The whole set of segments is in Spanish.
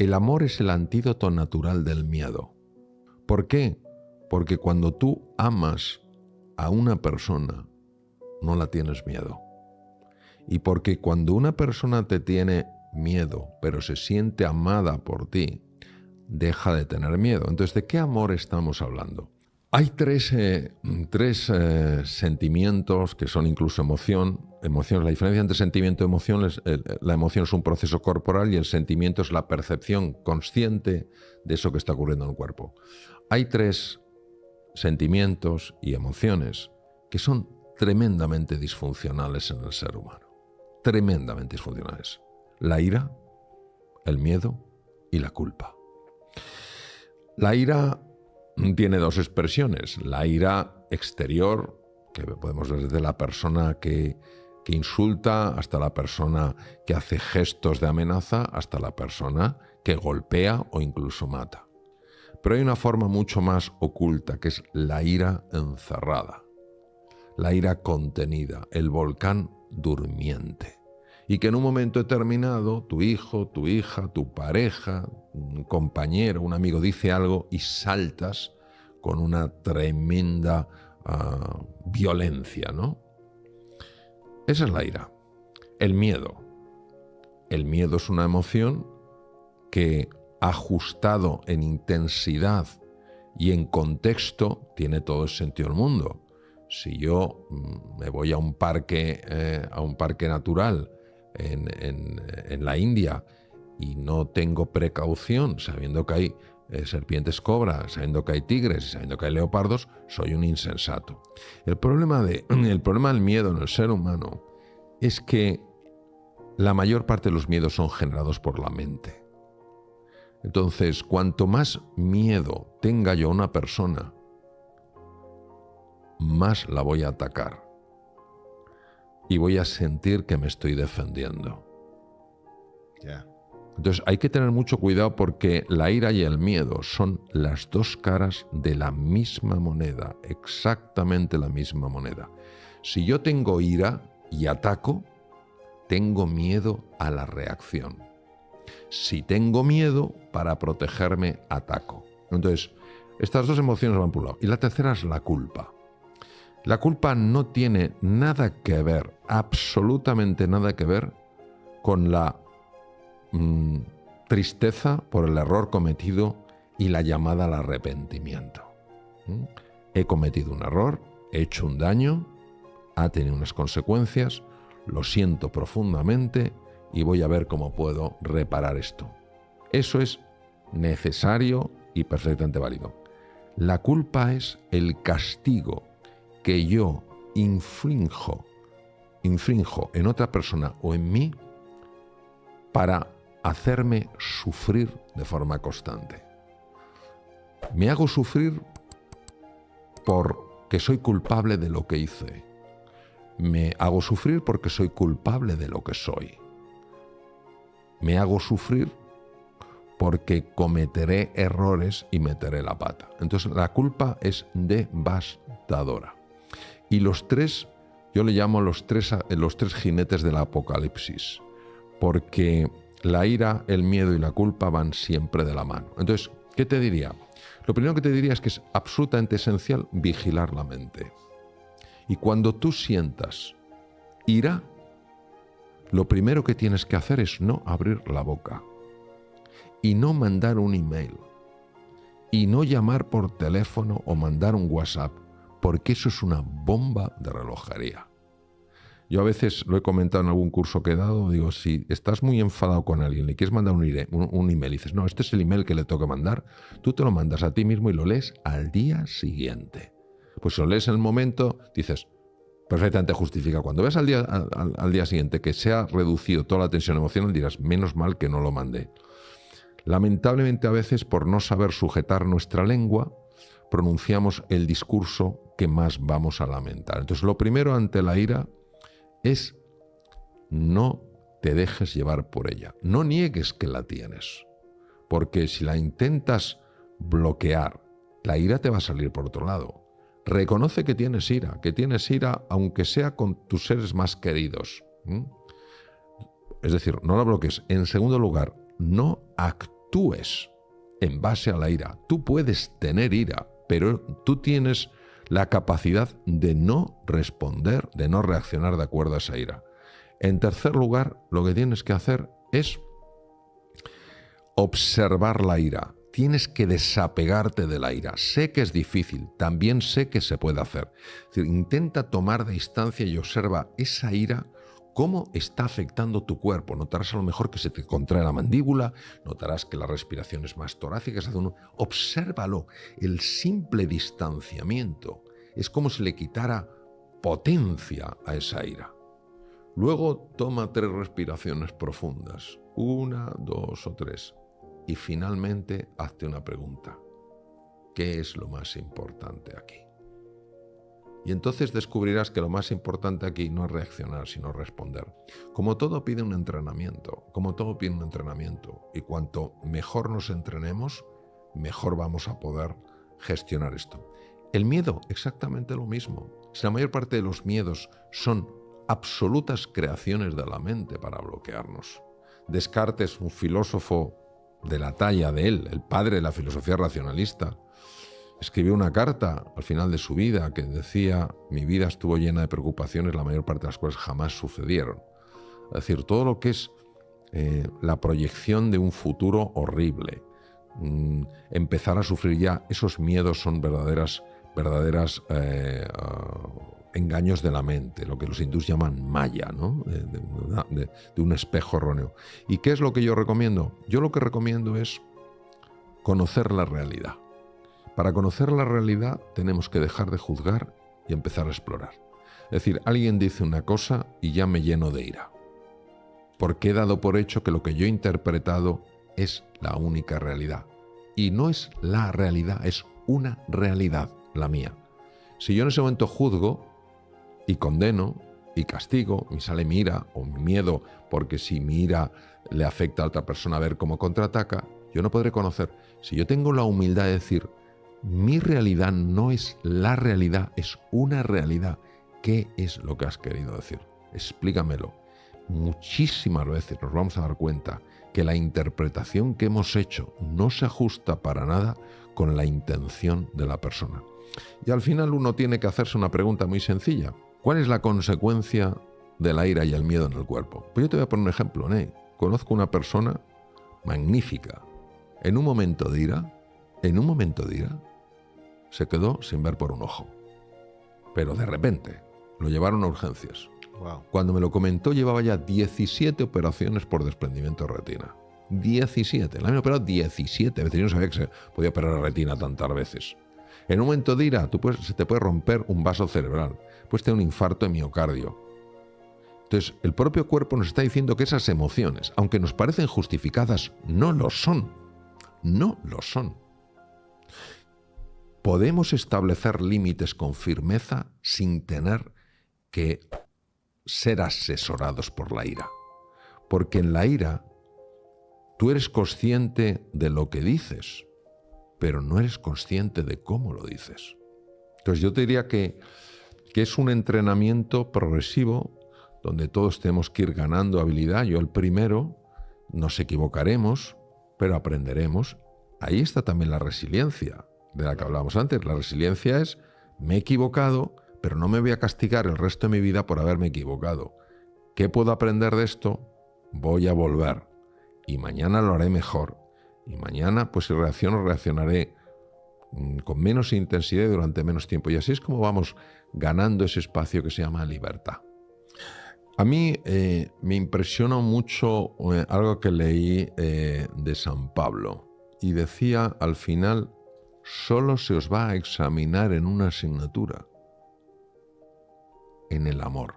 El amor es el antídoto natural del miedo. ¿Por qué? Porque cuando tú amas a una persona, no la tienes miedo. Y porque cuando una persona te tiene miedo, pero se siente amada por ti, deja de tener miedo. Entonces, ¿de qué amor estamos hablando? Hay tres sentimientos que son incluso emoción. La diferencia entre sentimiento y emoción es la emoción es un proceso corporal y el sentimiento es la percepción consciente de eso que está ocurriendo en el cuerpo. Hay tres sentimientos y emociones que son tremendamente disfuncionales en el ser humano. Tremendamente disfuncionales. La ira, el miedo y la culpa. La ira tiene dos expresiones. La ira exterior, que podemos ver desde la persona que insulta, hasta la persona que hace gestos de amenaza, hasta la persona que golpea o incluso mata. Pero hay una forma mucho más oculta, que es la ira encerrada, la ira contenida, el volcán durmiente. Y que en un momento determinado tu hijo, tu hija, tu pareja, un compañero, un amigo dice algo y saltas con una tremenda violencia, ¿no? Esa es la ira. El miedo. El miedo es una emoción que, ajustado en intensidad y en contexto, tiene todo el sentido del mundo. Si yo me voy a un parque natural en la India y no tengo precaución, sabiendo que hay serpientes cobra, sabiendo que hay tigres y sabiendo que hay leopardos, soy un insensato. El problema del miedo en el ser humano es que la mayor parte de los miedos son generados por la mente. Entonces, cuanto más miedo tenga yo a una persona, más la voy a atacar y voy a sentir que me estoy defendiendo. Yeah. Entonces hay que tener mucho cuidado porque la ira y el miedo son las dos caras de la misma moneda, exactamente la misma moneda. Si yo tengo ira y ataco, tengo miedo a la reacción. Si tengo miedo, para protegerme, ataco. Entonces, estas dos emociones van por un lado. Y la tercera es la culpa. La culpa no tiene nada que ver, absolutamente nada que ver, con la tristeza por el error cometido y la llamada al arrepentimiento. He cometido un error, he hecho un daño, ha tenido unas consecuencias, lo siento profundamente y voy a ver cómo puedo reparar esto. Eso es necesario y perfectamente válido. La culpa es el castigo que yo infrinjo en otra persona o en mí para hacerme sufrir de forma constante. Me hago sufrir porque soy culpable de lo que hice. Me hago sufrir porque soy culpable de lo que soy. Me hago sufrir porque cometeré errores y meteré la pata. Entonces la culpa es devastadora. Y los tres, yo le llamo los tres jinetes del apocalipsis, porque la ira, el miedo y la culpa van siempre de la mano. Entonces, ¿qué te diría? Lo primero que te diría es que es absolutamente esencial vigilar la mente. Y cuando tú sientas ira, lo primero que tienes que hacer es no abrir la boca y no mandar un email y no llamar por teléfono o mandar un WhatsApp, porque eso es una bomba de relojería. Yo a veces lo he comentado en algún curso que he dado, digo, si estás muy enfadado con alguien, le quieres mandar un email y dices, no, este es el email que le tengo que mandar, tú te lo mandas a ti mismo y lo lees al día siguiente. Pues si lo lees en el momento, dices, perfectamente justifica. Cuando ves al día siguiente que se ha reducido toda la tensión emocional, dirás, menos mal que no lo mandé. Lamentablemente a veces, por no saber sujetar nuestra lengua, pronunciamos el discurso que más vamos a lamentar. Entonces, lo primero ante la ira es no te dejes llevar por ella. No niegues que la tienes, porque si la intentas bloquear, la ira te va a salir por otro lado. Reconoce que tienes ira aunque sea con tus seres más queridos. Es decir, no la bloquees. En segundo lugar, no actúes actúes en base a la ira. Tú puedes tener ira, pero tú tienes la capacidad de no responder, de no reaccionar de acuerdo a esa ira. En tercer lugar, lo que tienes que hacer es observar la ira. Tienes que desapegarte de la ira. Sé que es difícil, también sé que se puede hacer. Es decir, intenta tomar distancia y observa esa ira, cómo está afectando tu cuerpo. Notarás a lo mejor que se te contrae la mandíbula, notarás que la respiración es más torácica. Obsérvalo. El simple distanciamiento es como si le quitara potencia a esa ira. Luego toma 3 respiraciones profundas. 1, 2 o 3. Y finalmente hazte una pregunta. ¿Qué es lo más importante aquí? Y entonces descubrirás que lo más importante aquí no es reaccionar, sino responder. Como todo pide un entrenamiento, y cuanto mejor nos entrenemos, mejor vamos a poder gestionar esto. El miedo, exactamente lo mismo. Si la mayor parte de los miedos son absolutas creaciones de la mente para bloquearnos. Descartes, un filósofo de la talla de él, el padre de la filosofía racionalista, escribió una carta al final de su vida que decía: mi vida estuvo llena de preocupaciones, la mayor parte de las cuales jamás sucedieron. Es decir, todo lo que es la proyección de un futuro horrible, empezar a sufrir ya, esos miedos son verdaderas engaños de la mente, lo que los hindús llaman maya, ¿no? de un espejo erróneo. ¿Y qué es lo que yo recomiendo? Yo lo que recomiendo es conocer la realidad. Para conocer la realidad tenemos que dejar de juzgar y empezar a explorar. Es decir, alguien dice una cosa y ya me lleno de ira, porque he dado por hecho que lo que yo he interpretado es la única realidad. Y no es la realidad, es una realidad, la mía. Si yo en ese momento juzgo y condeno y castigo, me sale mi ira o mi miedo, porque si mi ira le afecta a otra persona a ver cómo contraataca, yo no podré conocer. Si yo tengo la humildad de decir: mi realidad no es la realidad, es una realidad. ¿Qué es lo que has querido decir? Explícamelo. Muchísimas veces nos vamos a dar cuenta que la interpretación que hemos hecho no se ajusta para nada con la intención de la persona. Y al final uno tiene que hacerse una pregunta muy sencilla. ¿Cuál es la consecuencia de la ira y el miedo en el cuerpo? Pues yo te voy a poner un ejemplo, ¿no? Conozco una persona magnífica. En un momento de ira, se quedó sin ver por un ojo. Pero de repente lo llevaron a urgencias. Wow. Cuando me lo comentó, llevaba ya 17 operaciones por desprendimiento de retina. 17. La habían operado 17 veces. Yo no sabía que se podía operar la retina tantas veces. En un momento de ira, se te puede romper un vaso cerebral. Puedes tener un infarto de miocardio. Entonces, el propio cuerpo nos está diciendo que esas emociones, aunque nos parecen justificadas, no lo son. No lo son. Podemos establecer límites con firmeza sin tener que ser asesorados por la ira. Porque en la ira tú eres consciente de lo que dices, pero no eres consciente de cómo lo dices. Entonces yo te diría que es un entrenamiento progresivo donde todos tenemos que ir ganando habilidad. Yo el primero, nos equivocaremos, pero aprenderemos. Ahí está también la resiliencia de la que hablábamos antes. La resiliencia es: me he equivocado, pero no me voy a castigar el resto de mi vida por haberme equivocado. ¿Qué puedo aprender de esto? Voy a volver. Y mañana lo haré mejor. Y mañana, pues si reacciono, reaccionaré con menos intensidad y durante menos tiempo. Y así es como vamos ganando ese espacio que se llama libertad. A mí me impresionó mucho algo que leí de San Pablo. Y decía al final: solo se os va a examinar en una asignatura, en el amor.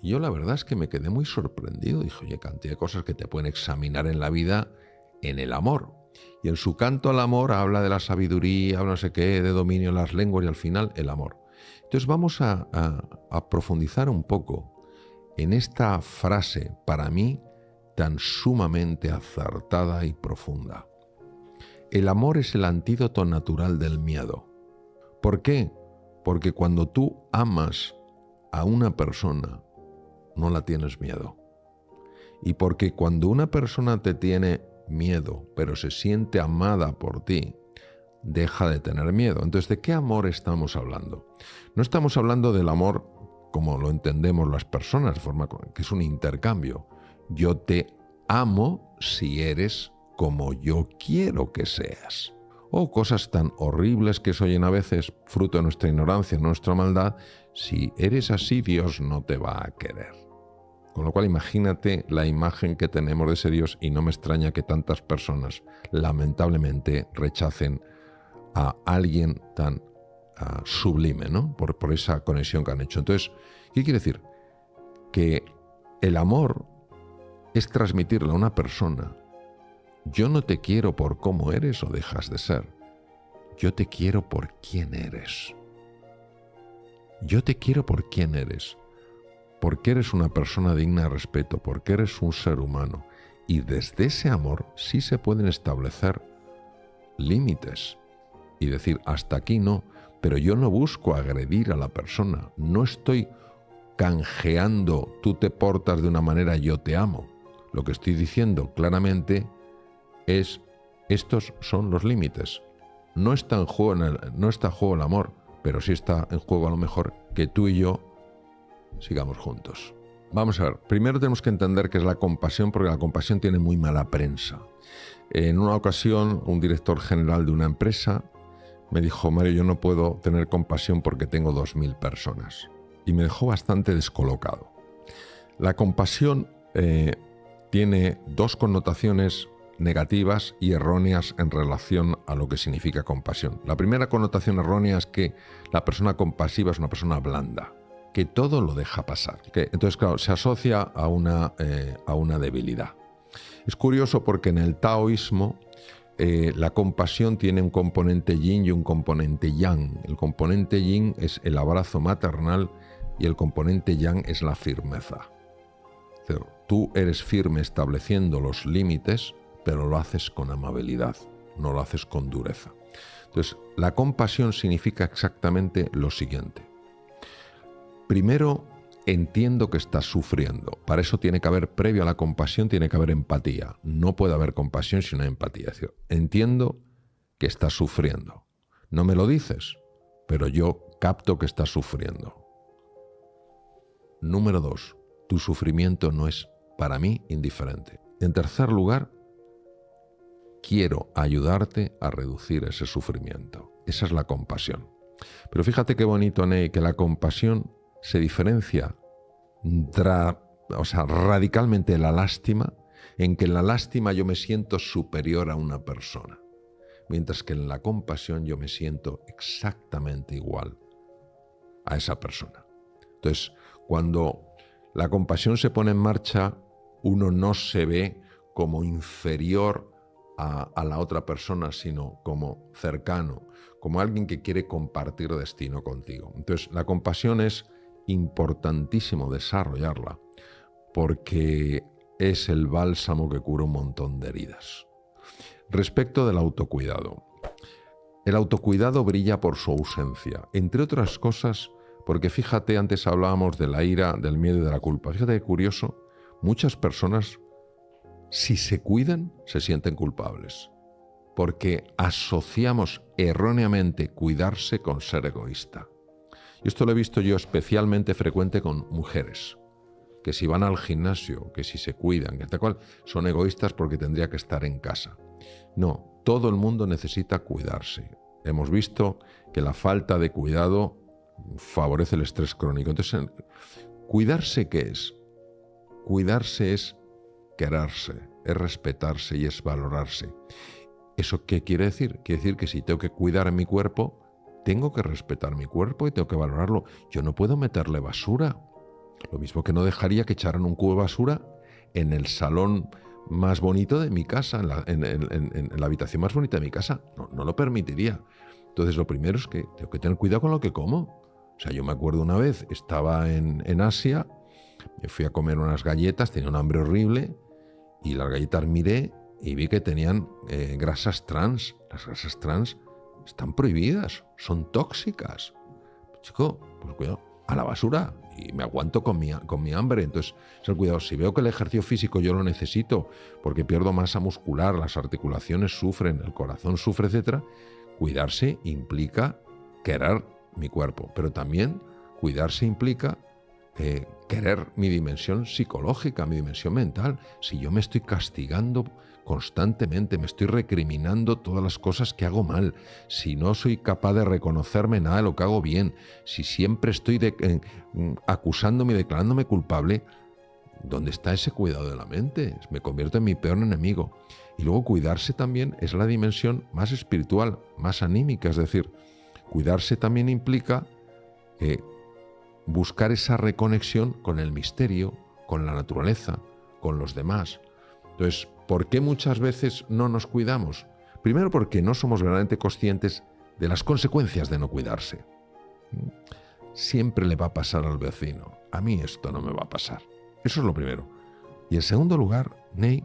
Y yo la verdad es que me quedé muy sorprendido. Dije: oye, cantidad de cosas que te pueden examinar en la vida en el amor. Y en su canto al amor habla de la sabiduría, habla no sé qué, de dominio de las lenguas, y al final el amor. Entonces vamos a profundizar un poco en esta frase, para mí, tan sumamente acertada y profunda. El amor es el antídoto natural del miedo. ¿Por qué? Porque cuando tú amas a una persona, no la tienes miedo. Y porque cuando una persona te tiene miedo, pero se siente amada por ti, deja de tener miedo. Entonces, ¿de qué amor estamos hablando? No estamos hablando del amor como lo entendemos las personas, de forma que es un intercambio. Yo te amo si eres como yo quiero que seas. O cosas tan horribles que se oyen a veces, fruto de nuestra ignorancia, nuestra maldad, si eres así, Dios no te va a querer. Con lo cual, imagínate la imagen que tenemos de ese Dios, y no me extraña que tantas personas, lamentablemente, rechacen a alguien tan sublime, ¿no? Por esa conexión que han hecho. Entonces, ¿qué quiere decir? Que el amor es transmitirle a una persona: yo no te quiero por cómo eres o dejas de ser. Yo te quiero por quién eres. Yo te quiero por quién eres. Porque eres una persona digna de respeto, porque eres un ser humano. Y desde ese amor sí se pueden establecer límites y decir: hasta aquí no, pero yo no busco agredir a la persona. No estoy canjeando, tú te portas de una manera, yo te amo. Lo que estoy diciendo claramente es: estos son los límites. No está en juego el amor, pero sí está en juego a lo mejor que tú y yo sigamos juntos. Vamos a ver, primero tenemos que entender qué es la compasión, porque la compasión tiene muy mala prensa. En una ocasión, un director general de una empresa me dijo: Mario, yo no puedo tener compasión porque tengo 2.000 personas. Y me dejó bastante descolocado. La compasión tiene dos connotaciones negativas y erróneas en relación a lo que significa compasión. La primera connotación errónea es que la persona compasiva es una persona blanda, que todo lo deja pasar. Entonces, claro, se asocia a una debilidad. Es curioso porque en el taoísmo la compasión tiene un componente yin y un componente yang. El componente yin es el abrazo maternal y el componente yang es la firmeza. Pero tú eres firme estableciendo los límites, pero lo haces con amabilidad, no lo haces con dureza. Entonces, la compasión significa exactamente lo siguiente. Primero, entiendo que estás sufriendo. Para eso tiene que haber, previo a la compasión, tiene que haber empatía. No puede haber compasión sin empatía. Es decir, entiendo que estás sufriendo. No me lo dices, pero yo capto que estás sufriendo. Número 2, tu sufrimiento no es, para mí, indiferente. En tercer lugar, quiero ayudarte a reducir ese sufrimiento. Esa es la compasión. Pero fíjate qué bonito, Ney, que la compasión se diferencia radicalmente de la lástima, en que en la lástima yo me siento superior a una persona, mientras que en la compasión yo me siento exactamente igual a esa persona. Entonces, cuando la compasión se pone en marcha, uno no se ve como inferior a la otra persona, sino como cercano, como alguien que quiere compartir destino contigo. Entonces, la compasión es importantísimo desarrollarla, porque es el bálsamo que cura un montón de heridas. Respecto del autocuidado. El autocuidado brilla por su ausencia, entre otras cosas, porque fíjate, antes hablábamos de la ira, del miedo y de la culpa. Fíjate qué curioso, muchas personas, si se cuidan, se sienten culpables, porque asociamos erróneamente cuidarse con ser egoísta. Y esto lo he visto yo especialmente frecuente con mujeres, que si van al gimnasio, que si se cuidan, que tal cual, son egoístas porque tendría que estar en casa. No, todo el mundo necesita cuidarse. Hemos visto que la falta de cuidado favorece el estrés crónico. Entonces, ¿cuidarse qué es? Cuidarse es quererse, es respetarse y es valorarse. ¿Eso qué quiere decir? Quiere decir que si tengo que cuidar mi cuerpo, tengo que respetar mi cuerpo y tengo que valorarlo. Yo no puedo meterle basura. Lo mismo que no dejaría que echaran un cubo de basura en el salón más bonito de mi casa, en la habitación más bonita de mi casa. No lo permitiría. Entonces, lo primero es que tengo que tener cuidado con lo que como. O sea, yo me acuerdo una vez, estaba en Asia, me fui a comer unas galletas, tenía un hambre horrible, y las galletas miré y vi que tenían grasas trans. Las grasas trans están prohibidas, son tóxicas. Chico, pues cuidado, a la basura y me aguanto con mi hambre. Entonces, es el cuidado. Si veo que el ejercicio físico yo lo necesito porque pierdo masa muscular, las articulaciones sufren, el corazón sufre, etc., cuidarse implica querer mi cuerpo, pero también cuidarse implica querer mi dimensión psicológica, mi dimensión mental. Si yo me estoy castigando constantemente, me estoy recriminando todas las cosas que hago mal, si no soy capaz de reconocerme nada de lo que hago bien, si siempre estoy acusándome y declarándome culpable, ¿dónde está ese cuidado de la mente? Me convierto en mi peor enemigo. Y luego cuidarse también es la dimensión más espiritual, más anímica, es decir, cuidarse también implica buscar esa reconexión con el misterio, con la naturaleza, con los demás. Entonces, ¿por qué muchas veces no nos cuidamos? Primero porque no somos verdaderamente conscientes de las consecuencias de no cuidarse. Siempre le va a pasar al vecino. A mí esto no me va a pasar. Eso es lo primero. Y en segundo lugar, Ney,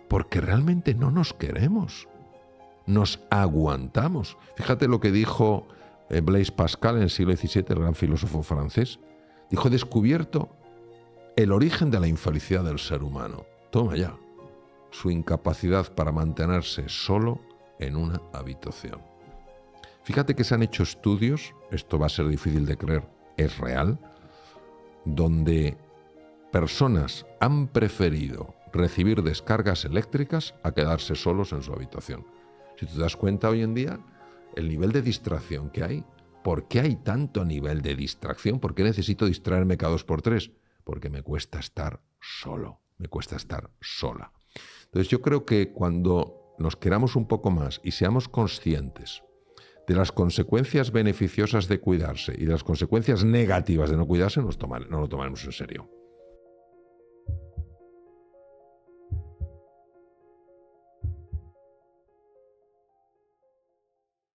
porque realmente no nos queremos. Nos aguantamos. Fíjate lo que dijo Blaise Pascal en el siglo XVII, el gran filósofo francés. Dijo: he descubierto el origen de la infelicidad del ser humano. Toma ya. Su incapacidad para mantenerse solo en una habitación. Fíjate que se han hecho estudios, esto va a ser difícil de creer, es real, donde personas han preferido recibir descargas eléctricas a quedarse solos en su habitación. Si tú te das cuenta hoy en día, el nivel de distracción que hay, ¿por qué hay tanto nivel de distracción? ¿Por qué necesito distraerme cada 2x3? Porque me cuesta estar solo, me cuesta estar sola. Entonces yo creo que cuando nos queramos un poco más y seamos conscientes de las consecuencias beneficiosas de cuidarse y de las consecuencias negativas de no cuidarse, no lo tomaremos en serio.